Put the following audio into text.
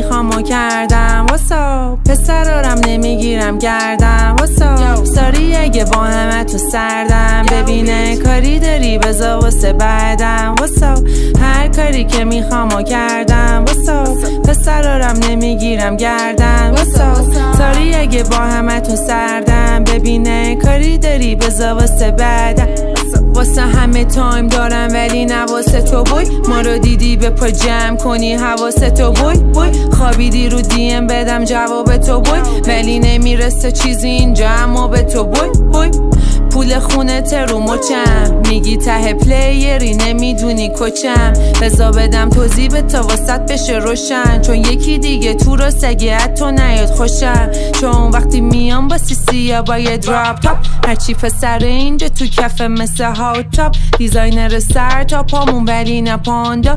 میخوام و کردم واسا پسرارم نمیگیرم گردم واسا ساری اگه با همه تو سردم ببینه کاری داری بذار واسه بعدم واسا هر کاری که میخوام و کردم واسا پسرارم نمیگیرم گردم واسا ساری اگه با همه تو سردم ببینه کاری داری بذار واسه بعدم واسه همه تایم دارم ولی نه واسه تو بوی ما رو دیدی به پا جمع کنی حواسه تو بوی خوابیدی رو دیم بدم جواب تو بوی ولی نمیرسه چیزی اینجا اما به تو بوی پول خونه ترو مچم میگی ته پلیری نمیدونی کچم بزا بدم توضیح به تا واسط بشه روشن چون یکی دیگه تو رو سگه تو نیاد خوشم چون وقتی میام با سیا باید دراپ تاپ هرچی پسر اینجا تو کفه مثل هاوت تاپ دیزاینر سر تا پامون ولی نه پاندا